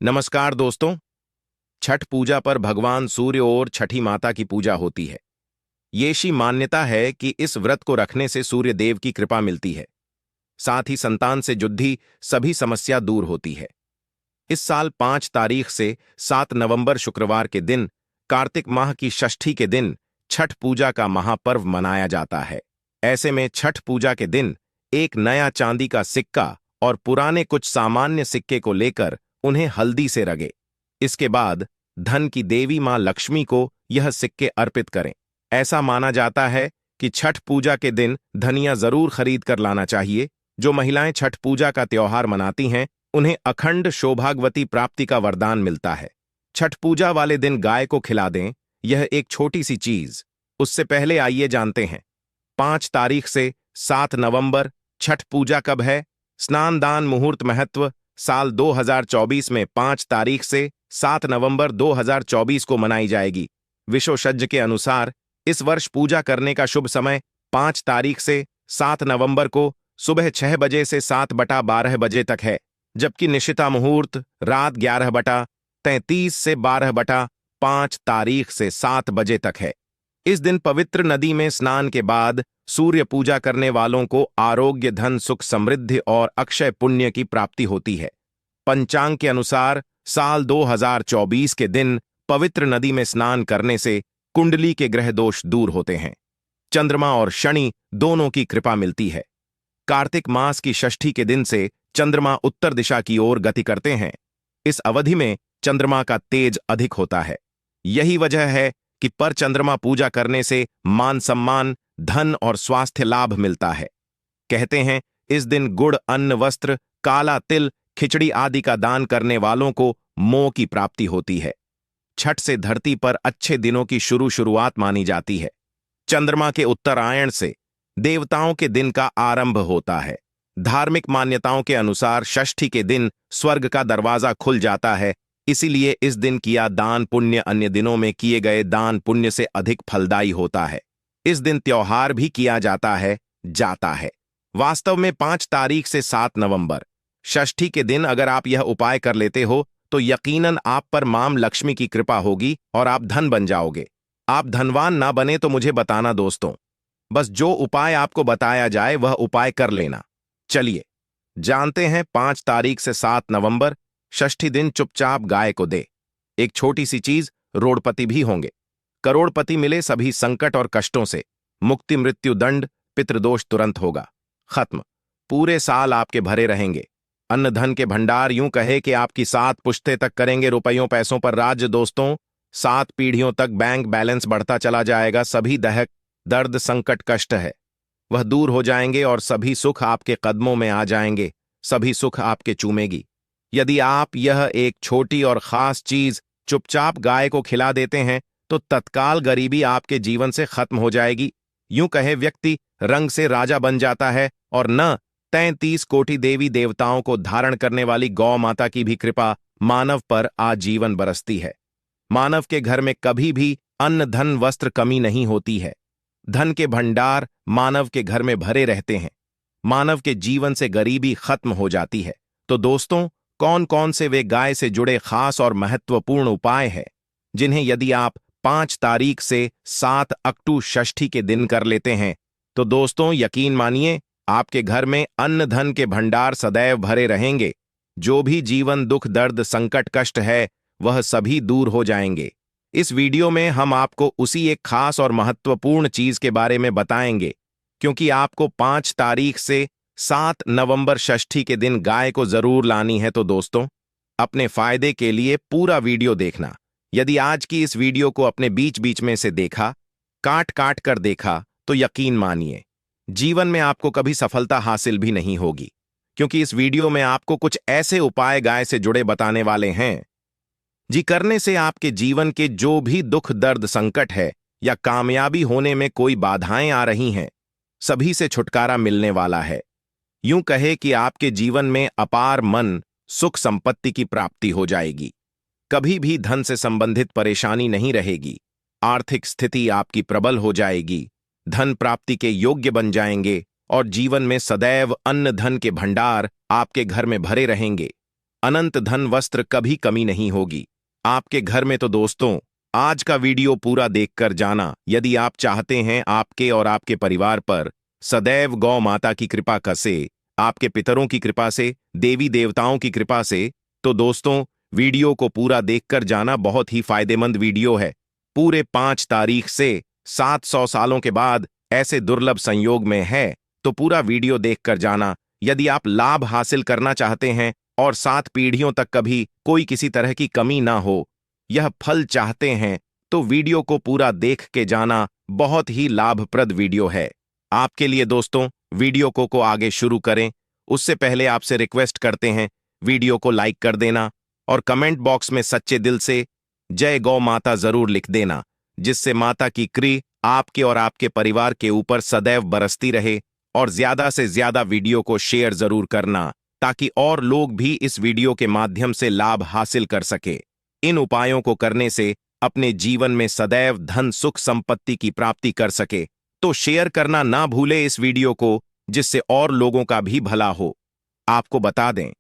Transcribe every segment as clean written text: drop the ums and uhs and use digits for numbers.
नमस्कार दोस्तों। छठ पूजा पर भगवान सूर्य और छठी माता की पूजा होती है। ये शी मान्यता है कि इस व्रत को रखने से सूर्य देव की कृपा मिलती है, साथ ही संतान से जुड़ी सभी समस्या दूर होती है। इस साल 5 तारीख से 7 नवंबर शुक्रवार के दिन कार्तिक माह की षष्ठी के दिन छठ पूजा का महापर्व मनाया जाता है। ऐसे में छठ पूजा के दिन एक नया चांदी का सिक्का और पुराने कुछ सामान्य सिक्के को लेकर उन्हें हल्दी से रगें। इसके बाद धन की देवी मां लक्ष्मी को यह सिक्के अर्पित करें। ऐसा माना जाता है कि छठ पूजा के दिन धनिया जरूर खरीद कर लाना चाहिए। जो महिलाएं छठ पूजा का त्योहार मनाती हैं उन्हें अखंड सौभाग्यवती प्राप्ति का वरदान मिलता है। छठ पूजा वाले दिन गाय को खिला दें, यह एक छोटी सी चीज। उससे पहले आइए जानते हैं 5 तारीख से 7 नवंबर छठ पूजा कब है। स्नान दान मुहूर्त महत्व साल 2024 में 5 तारीख से 7 नवंबर 2024 को मनाई जाएगी। विशेषज्ञ के अनुसार इस वर्ष पूजा करने का शुभ समय 5 तारीख से 7 नवंबर को सुबह 6 बजे से 7/12 बजे तक है, जबकि निशिता मुहूर्त रात 11:33 से 12/5 तारीख से 7 बजे तक है। इस दिन पवित्र नदी में स्नान के बाद सूर्य पूजा करने वालों को आरोग्य, धन, सुख, समृद्धि और अक्षय पुण्य की प्राप्ति होती है। पंचांग के अनुसार साल 2024 के दिन पवित्र नदी में स्नान करने से कुंडली के ग्रह दोष दूर होते हैं। चंद्रमा और शनि दोनों की कृपा मिलती है। कार्तिक मास की षष्ठी के दिन से चंद्रमा उत्तर दिशा की ओर गति करते हैं। इस अवधि में चंद्रमा का तेज अधिक होता है। यही वजह है कि पर चंद्रमा पूजा करने से मान सम्मान, धन और स्वास्थ्य लाभ मिलता है। कहते हैं इस दिन गुड़, अन्न, वस्त्र, काला तिल, खिचड़ी आदि का दान करने वालों को मोह की प्राप्ति होती है। छठ से धरती पर अच्छे दिनों की शुरुआत मानी जाती है। चंद्रमा के उत्तरायण से देवताओं के दिन का आरंभ होता है। धार्मिक मान्यताओं के अनुसार षष्ठी के दिन स्वर्ग का दरवाजा खुल जाता है, इसीलिए इस दिन किया दान पुण्य अन्य दिनों में किए गए दान पुण्य से अधिक फलदायी होता है। इस दिन त्योहार भी किया जाता है। वास्तव में 5 तारीख से 7 नवंबर षष्ठी के दिन अगर आप यह उपाय कर लेते हो तो यकीनन आप पर मां लक्ष्मी की कृपा होगी और आप धन बन जाओगे। आप धनवान ना बने तो मुझे बताना दोस्तों। बस जो उपाय आपको बताया जाए वह उपाय कर लेना। चलिए जानते हैं 5 तारीख से 7 नवंबर षष्ठी दिन चुपचाप गाय को दे। एक छोटी सी चीज, रोड़पति भी होंगे। करोड़पति मिले सभी संकट और कष्टों से। मुक्ति, मृत्यु, दंड, पितृदोष तुरंत होगा खत्म। पूरे साल आपके भरे रहेंगे। अन्न धन के भंडार, यूं कहे कि आपकी 7 पुश्ते तक करेंगे रुपयों पैसों पर राज्य दोस्तों। 7 पीढ़ियों तक बैंक बैलेंस बढ़ता चला जाएगा। सभी दहक, दर्द, संकट, कष्ट है वह दूर हो जाएंगे और सभी सुख आपके कदमों में आ जाएंगे। सभी सुख आपके चूमेगी। यदि आप यह एक छोटी और खास चीज चुपचाप गाय को खिला देते हैं तो तत्काल गरीबी आपके जीवन से खत्म हो जाएगी। यूं कहे व्यक्ति रंग से राजा बन जाता है और न 33 कोटि देवी देवताओं को धारण करने वाली गौ माता की भी कृपा मानव पर आजीवन बरसती है। मानव के घर में कभी भी अन्न, धन, वस्त्र कमी नहीं होती है। धन के भंडार मानव के घर में भरे रहते हैं। मानव के जीवन से गरीबी खत्म हो जाती है। तो दोस्तों, कौन कौन से वे गाय से जुड़े खास और महत्वपूर्ण उपाय हैं जिन्हें यदि आप 5 तारीख से 7 अक्टूबर षष्ठी के दिन कर लेते हैं तो दोस्तों यकीन मानिए आपके घर में अन्न धन के भंडार सदैव भरे रहेंगे। जो भी जीवन दुख, दर्द, संकट, कष्ट है वह सभी दूर हो जाएंगे। इस वीडियो में हम आपको उसी एक खास और महत्वपूर्ण चीज के बारे में बताएंगे, क्योंकि आपको 5 तारीख से 7 नवंबर षष्ठी के दिन गाय को जरूर लानी है। तो दोस्तों, अपने फायदे के लिए पूरा वीडियो देखना। यदि आज की इस वीडियो को अपने बीच बीच में से देखा, काट काट कर देखा, तो यकीन मानिए जीवन में आपको कभी सफलता हासिल भी नहीं होगी, क्योंकि इस वीडियो में आपको कुछ ऐसे उपाय गाय से जुड़े बताने वाले हैं जी करने से आपके जीवन के जो भी दुख, दर्द, संकट है या कामयाबी होने में कोई बाधाएं आ रही हैं, सभी से छुटकारा मिलने वाला है। यूं कहे कि आपके जीवन में अपार मन, सुख, संपत्ति की प्राप्ति हो जाएगी। कभी भी धन से संबंधित परेशानी नहीं रहेगी। आर्थिक स्थिति आपकी प्रबल हो जाएगी। धन प्राप्ति के योग्य बन जाएंगे और जीवन में सदैव अन्न धन के भंडार आपके घर में भरे रहेंगे। अनंत धन वस्त्र कभी कमी नहीं होगी आपके घर में। तो दोस्तों, आज का वीडियो पूरा देखकर जाना यदि आप चाहते हैं आपके और आपके परिवार पर सदैव गौ माता की कृपा कसे, आपके पितरों की कृपा से, देवी देवताओं की कृपा से। तो दोस्तों, वीडियो को पूरा देखकर जाना, बहुत ही फायदेमंद वीडियो है। पूरे 5 तारीख से 700 सालों के बाद ऐसे दुर्लभ संयोग में है, तो पूरा वीडियो देखकर जाना यदि आप लाभ हासिल करना चाहते हैं और 7 पीढ़ियों तक कभी कोई किसी तरह की कमी ना हो, यह फल चाहते हैं, तो वीडियो को पूरा देख के जाना। बहुत ही लाभप्रद वीडियो है आपके लिए। दोस्तों, वीडियो को आगे शुरू करें उससे पहले आपसे रिक्वेस्ट करते हैं वीडियो को लाइक कर देना और कमेंट बॉक्स में सच्चे दिल से जय गौ माता जरूर लिख देना, जिससे माता की कृपा आपके और आपके परिवार के ऊपर सदैव बरसती रहे। और ज्यादा से ज्यादा वीडियो को शेयर जरूर करना ताकि और लोग भी इस वीडियो के माध्यम से लाभ हासिल कर सके। इन उपायों को करने से अपने जीवन में सदैव धन सुख संपत्ति की प्राप्ति कर सके। तो शेयर करना ना भूले इस वीडियो को, जिससे और लोगों का भी भला हो। आपको बता दें,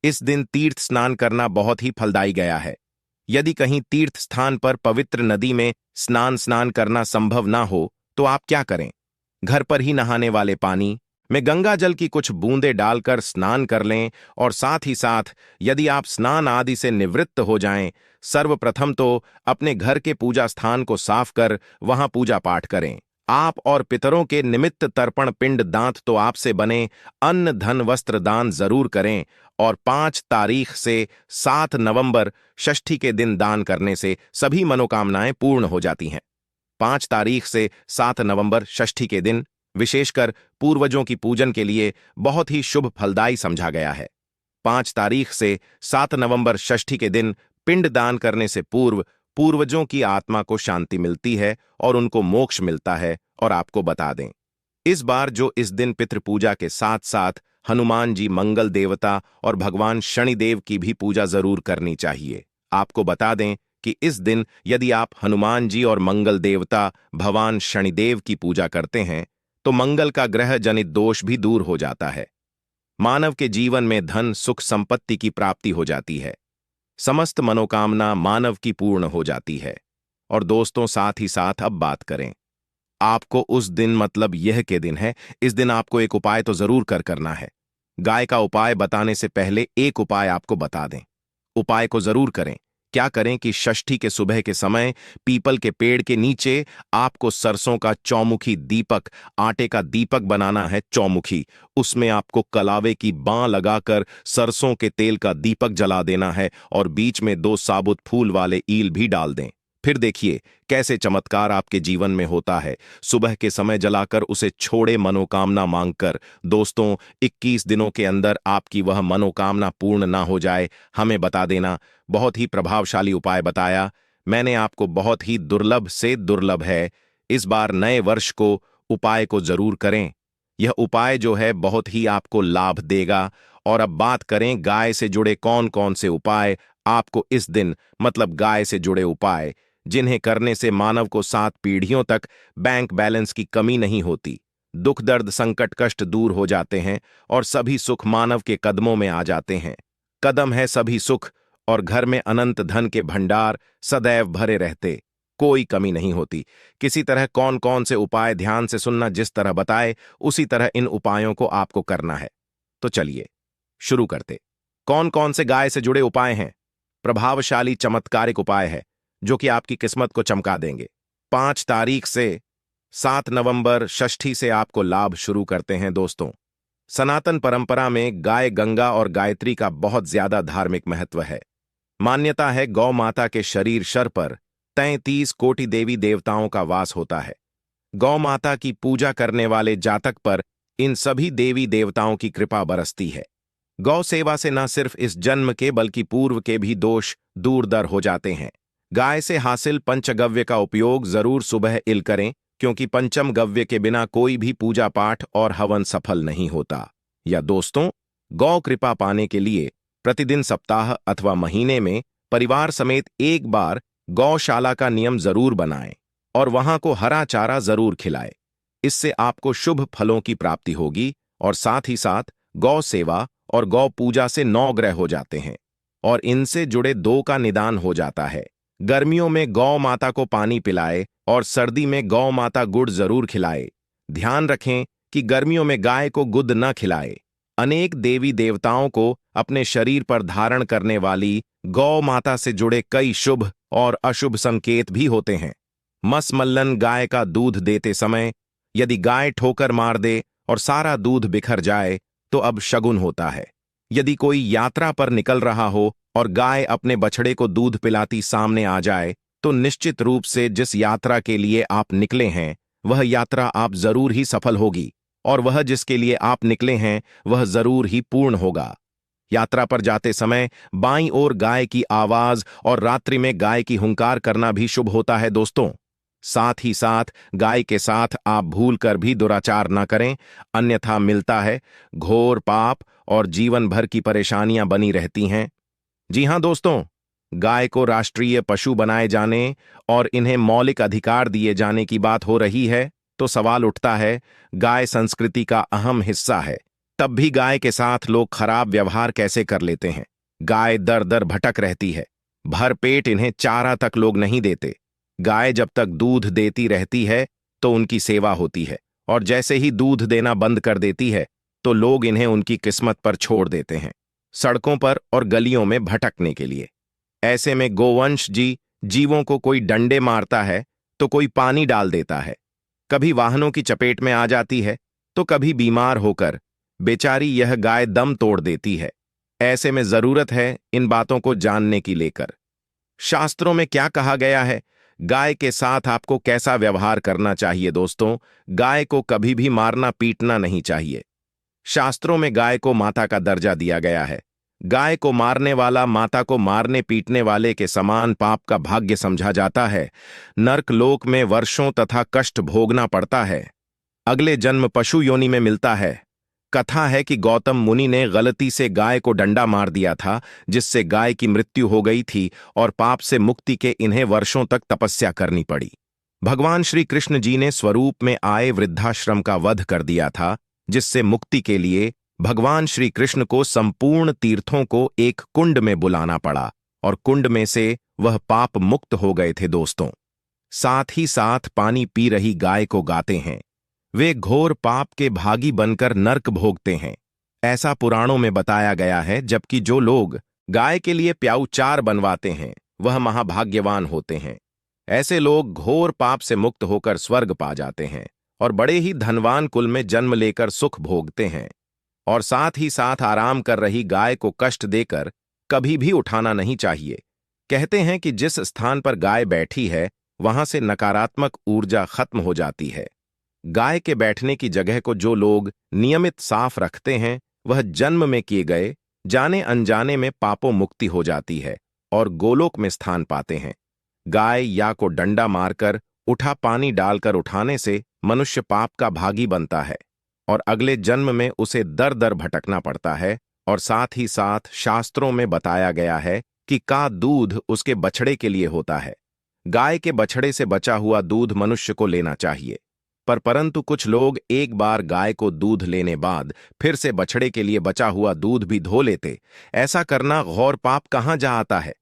इस दिन तीर्थ स्नान करना बहुत ही फलदायी गया है। यदि कहीं तीर्थ स्थान पर पवित्र नदी में स्नान करना संभव ना हो, तो आप क्या करें, घर पर ही नहाने वाले पानी में गंगा जल की कुछ बूंदें डालकर स्नान कर लें। और साथ ही साथ यदि आप स्नान आदि से निवृत्त हो जाएं, सर्वप्रथम तो अपने घर के पूजा स्थान को साफ कर वहां पूजा पाठ करें। आप और पितरों के निमित्त तर्पण पिंड दांत तो आपसे बने अन्न धन वस्त्र दान जरूर करें। और 5 तारीख से 7 नवंबर षष्ठी के दिन दान करने से सभी मनोकामनाएं पूर्ण हो जाती हैं। 5 तारीख से 7 नवंबर षष्ठी के दिन विशेषकर पूर्वजों की पूजन के लिए बहुत ही शुभ फलदायी समझा गया है। 5 तारीख से 7 नवंबर षष्ठी के दिन पिंड दान करने से पूर्व पूर्वजों की आत्मा को शांति मिलती है और उनको मोक्ष मिलता है। और आपको बता दें, इस बार जो इस दिन पितृ पूजा के साथ साथ हनुमान जी, मंगल देवता और भगवान शनिदेव की भी पूजा जरूर करनी चाहिए। आपको बता दें कि इस दिन यदि आप हनुमान जी और मंगल देवता भगवान शनिदेव की पूजा करते हैं, तो मंगल का ग्रह जनित दोष भी दूर हो जाता है। मानव के जीवन में धन सुख संपत्ति की प्राप्ति हो जाती है। समस्त मनोकामना मानव की पूर्ण हो जाती है। और दोस्तों, साथ ही साथ अब बात करें आपको उस दिन, मतलब यह के दिन है, इस दिन आपको एक उपाय तो जरूर करना है। गाय का उपाय बताने से पहले एक उपाय आपको बता दें। उपाय को जरूर करें। क्या करें कि षष्ठी के सुबह के समय पीपल के पेड़ के नीचे आपको सरसों का चौमुखी दीपक, आटे का दीपक बनाना है। चौमुखी, उसमें आपको कलावे की बां लगाकर सरसों के तेल का दीपक जला देना है और बीच में 2 साबुत फूल वाले ईल भी डाल दें। फिर देखिए कैसे चमत्कार आपके जीवन में होता है। सुबह के समय जलाकर उसे छोड़े मनोकामना मांगकर। दोस्तों, 21 दिनों के अंदर आपकी वह मनोकामना पूर्ण ना हो जाए, हमें बता देना। बहुत ही प्रभावशाली उपाय बताया मैंने आपको, बहुत ही दुर्लभ से दुर्लभ है। इस बार नए वर्ष को उपाय को जरूर करें। यह उपाय जो है बहुत ही आपको लाभ देगा। और अब बात करें गाय से जुड़े कौन कौन से उपाय आपको इस दिन, मतलब गाय से जुड़े उपाय जिन्हें करने से मानव को 7 पीढ़ियों तक बैंक बैलेंस की कमी नहीं होती, दुख दर्द संकट कष्ट दूर हो जाते हैं और सभी सुख मानव के कदमों में आ जाते हैं। कदम है सभी सुख और घर में अनंत धन के भंडार सदैव भरे रहते, कोई कमी नहीं होती। किसी तरह कौन कौन से उपाय ध्यान से सुनना, जिस तरह बताए उसी तरह इन उपायों को आपको करना है। तो चलिए शुरू करते। कौन कौन से गाय से जुड़े उपाय हैं? प्रभावशाली चमत्कारिक उपाय है जो कि आपकी किस्मत को चमका देंगे। 5 तारीख से 7 नवंबर षष्ठी से आपको लाभ शुरू करते हैं। दोस्तों, सनातन परंपरा में गाय गंगा और गायत्री का बहुत ज्यादा धार्मिक महत्व है। मान्यता है गौ माता के शर पर 33 कोटि देवी देवताओं का वास होता है। गौ माता की पूजा करने वाले जातक पर इन सभी देवी देवताओं की कृपा बरसती है। गौ सेवा से न सिर्फ इस जन्म के बल्कि पूर्व के भी दोष दूर दर हो जाते हैं। गाय से हासिल पंचगव्य का उपयोग जरूर सुबह इल करें, क्योंकि पंचम गव्य के बिना कोई भी पूजा पाठ और हवन सफल नहीं होता। या दोस्तों, गौ कृपा पाने के लिए प्रतिदिन, सप्ताह अथवा महीने में परिवार समेत एक बार गौशाला का नियम जरूर बनाएं और वहां को हरा चारा जरूर खिलाएं। इससे आपको शुभ फलों की प्राप्ति होगी। और साथ ही साथ गौ सेवा और गौ पूजा से 9 ग्रह हो जाते हैं। और इनसे जुड़े दो का निदान हो जाता है। गर्मियों में गौ माता को पानी पिलाए और सर्दी में गौ माता गुड़ जरूर खिलाए। ध्यान रखें कि गर्मियों में गाय को गुद न खिलाए। अनेक देवी देवताओं को अपने शरीर पर धारण करने वाली गौ माता से जुड़े कई शुभ और अशुभ संकेत भी होते हैं। मसमल्लन गाय का दूध देते समय यदि गाय ठोकर मार दे और सारा दूध बिखर जाए तो अब शगुन होता है। यदि कोई यात्रा पर निकल रहा हो और गाय अपने बछड़े को दूध पिलाती सामने आ जाए तो निश्चित रूप से जिस यात्रा के लिए आप निकले हैं वह यात्रा आप जरूर ही सफल होगी और वह जिसके लिए आप निकले हैं वह जरूर ही पूर्ण होगा। यात्रा पर जाते समय बाईं ओर गाय की आवाज और रात्रि में गाय की हुंकार करना भी शुभ होता है दोस्तों। साथ ही साथ गाय के साथ आप भूल कर भी दुराचार न करें, अन्यथा मिलता है घोर पाप और जीवन भर की परेशानियां बनी रहती हैं। जी हां दोस्तों, गाय को राष्ट्रीय पशु बनाए जाने और इन्हें मौलिक अधिकार दिए जाने की बात हो रही है तो सवाल उठता है, गाय संस्कृति का अहम हिस्सा है, तब भी गाय के साथ लोग खराब व्यवहार कैसे कर लेते हैं। गाय दर दर भटक रहती है, भर पेट इन्हें चारा तक लोग नहीं देते। गाय जब तक दूध देती रहती है तो उनकी सेवा होती है और जैसे ही दूध देना बंद कर देती है तो लोग इन्हें उनकी किस्मत पर छोड़ देते हैं, सड़कों पर और गलियों में भटकने के लिए। ऐसे में गोवंश जीवों को कोई डंडे मारता है तो कोई पानी डाल देता है, कभी वाहनों की चपेट में आ जाती है तो कभी बीमार होकर बेचारी यह गाय दम तोड़ देती है। ऐसे में जरूरत है इन बातों को जानने की लेकर शास्त्रों में क्या कहा गया है, गाय के साथ आपको कैसा व्यवहार करना चाहिए। दोस्तों, गाय को कभी भी मारना पीटना नहीं चाहिए। शास्त्रों में गाय को माता का दर्जा दिया गया है। गाय को मारने वाला माता को मारने पीटने वाले के समान पाप का भाग्य समझा जाता है। नर्कलोक में वर्षों तथा कष्ट भोगना पड़ता है। अगले जन्म पशु योनि में मिलता है। कथा है कि गौतम मुनि ने गलती से गाय को डंडा मार दिया था, जिससे गाय की मृत्यु हो गई थी और पाप से मुक्ति के इन्हें वर्षों तक तपस्या करनी पड़ी। भगवान श्री कृष्ण जी ने स्वरूप में आए वृद्धाश्रम का वध कर दिया था, जिससे मुक्ति के लिए भगवान श्री कृष्ण को संपूर्ण तीर्थों को एक कुंड में बुलाना पड़ा और कुंड में से वह पाप मुक्त हो गए थे दोस्तों। साथ ही साथ पानी पी रही गाय को गाते हैं, वे घोर पाप के भागी बनकर नर्क भोगते हैं, ऐसा पुराणों में बताया गया है। जबकि जो लोग गाय के लिए प्याऊ चार बनवाते हैं वह महाभाग्यवान होते हैं। ऐसे लोग घोर पाप से मुक्त होकर स्वर्ग पा जाते हैं और बड़े ही धनवान कुल में जन्म लेकर सुख भोगते हैं। और साथ ही साथ आराम कर रही गाय को कष्ट देकर कभी भी उठाना नहीं चाहिए। कहते हैं कि जिस स्थान पर गाय बैठी है वहां से नकारात्मक ऊर्जा खत्म हो जाती है। गाय के बैठने की जगह को जो लोग नियमित साफ रखते हैं वह जन्म में किए गए जाने अनजाने में पापों मुक्ति हो जाती है और गोलोक में स्थान पाते हैं। गाय या को डंडा मारकर उठा पानी डालकर उठाने से मनुष्य पाप का भागी बनता है और अगले जन्म में उसे दर दर भटकना पड़ता है। और साथ ही साथ शास्त्रों में बताया गया है कि का दूध उसके बछड़े के लिए होता है। गाय के बछड़े से बचा हुआ दूध मनुष्य को लेना चाहिए, परंतु कुछ लोग एक बार गाय को दूध लेने बाद फिर से बछड़े के लिए बचा हुआ दूध भी धो लेते। ऐसा करना घोर पाप कहाँ जा आता है।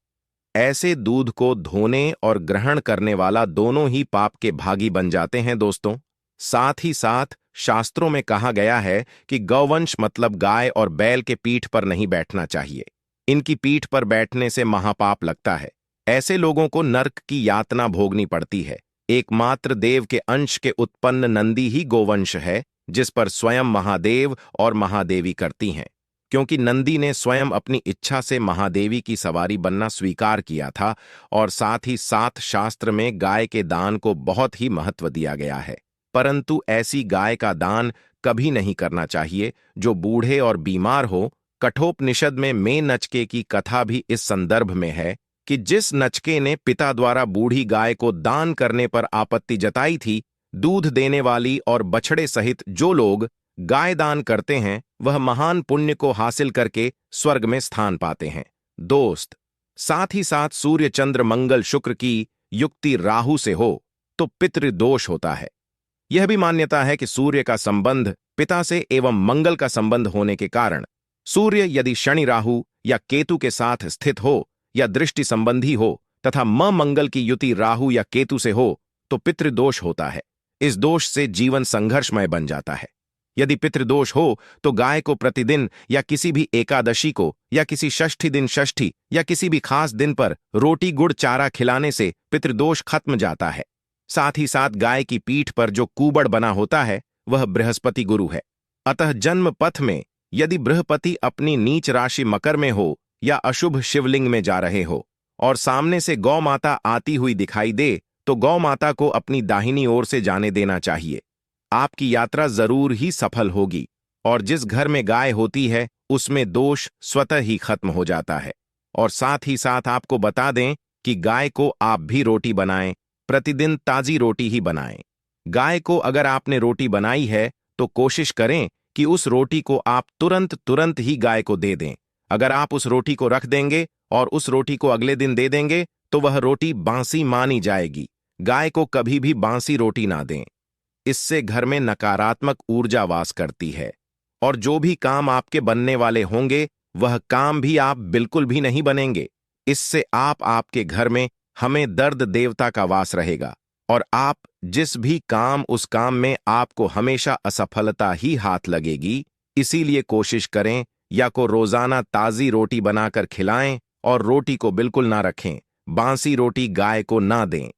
ऐसे दूध को धोने और ग्रहण करने वाला दोनों ही पाप के भागी बन जाते हैं दोस्तों। साथ ही साथ शास्त्रों में कहा गया है कि गौवंश मतलब गाय और बैल के पीठ पर नहीं बैठना चाहिए। इनकी पीठ पर बैठने से महापाप लगता है। ऐसे लोगों को नर्क की यातना भोगनी पड़ती है। एकमात्र देव के अंश के उत्पन्न नंदी ही गोवंश है, जिस पर स्वयं महादेव और महादेवी करती हैं, क्योंकि नंदी ने स्वयं अपनी इच्छा से महादेवी की सवारी बनना स्वीकार किया था। और साथ ही साथ शास्त्र में गाय के दान को बहुत ही महत्व दिया गया है, परंतु ऐसी गाय का दान कभी नहीं करना चाहिए जो बूढ़े और बीमार हो। कठोपनिषद में नचके की कथा भी इस संदर्भ में है कि जिस नचके ने पिता द्वारा बूढ़ी गाय को दान करने पर आपत्ति जताई थी, दूध देने वाली और बछड़े सहित जो लोग गाय दान करते हैं वह महान पुण्य को हासिल करके स्वर्ग में स्थान पाते हैं दोस्त। साथ ही साथ सूर्य चंद्र मंगल शुक्र की युक्ति राहु से हो तो पितृदोष होता है। यह भी मान्यता है कि सूर्य का संबंध पिता से एवं मंगल का संबंध होने के कारण सूर्य यदि शनि राहु या केतु के साथ स्थित हो या दृष्टि संबंधी हो तथा म मंगल की युति राहु या केतु से हो तो पितृदोष होता है। इस दोष से जीवन संघर्षमय बन जाता है। यदि पितृदोष हो तो गाय को प्रतिदिन या किसी भी एकादशी को या किसी षष्ठी दिन षष्ठी या किसी भी खास दिन पर रोटी गुड़ चारा खिलाने से पितृदोष खत्म जाता है। साथ ही साथ गाय की पीठ पर जो कूबड़ बना होता है वह बृहस्पति गुरु है। अतः जन्म पथ में यदि बृहस्पति अपनी नीच राशि मकर में हो या अशुभ शिवलिंग में जा रहे हो और सामने से गौ माता आती हुई दिखाई दे तो गौ माता को अपनी दाहिनी ओर से जाने देना चाहिए। आपकी यात्रा जरूर ही सफल होगी और जिस घर में गाय होती है उसमें दोष स्वतः ही खत्म हो जाता है। और साथ ही साथ आपको बता दें कि गाय को आप भी रोटी बनाएं, प्रतिदिन ताजी रोटी ही बनाएं। गाय को अगर आपने रोटी बनाई है तो कोशिश करें कि उस रोटी को आप तुरंत ही गाय को दे दें। अगर आप उस रोटी को रख देंगे और उस रोटी को अगले दिन दे देंगे तो वह रोटी बासी मानी जाएगी। गाय को कभी भी बासी रोटी ना दें, इससे घर में नकारात्मक ऊर्जा वास करती है और जो भी काम आपके बनने वाले होंगे वह काम भी आप बिल्कुल भी नहीं बनेंगे। इससे आपके घर में हमें दर्द देवता का वास रहेगा और आप जिस भी काम उस काम में आपको हमेशा असफलता ही हाथ लगेगी। इसीलिए कोशिश करें या को रोजाना ताजी रोटी बनाकर खिलाएं और रोटी को बिल्कुल ना रखें। बासी रोटी गाय को ना दें।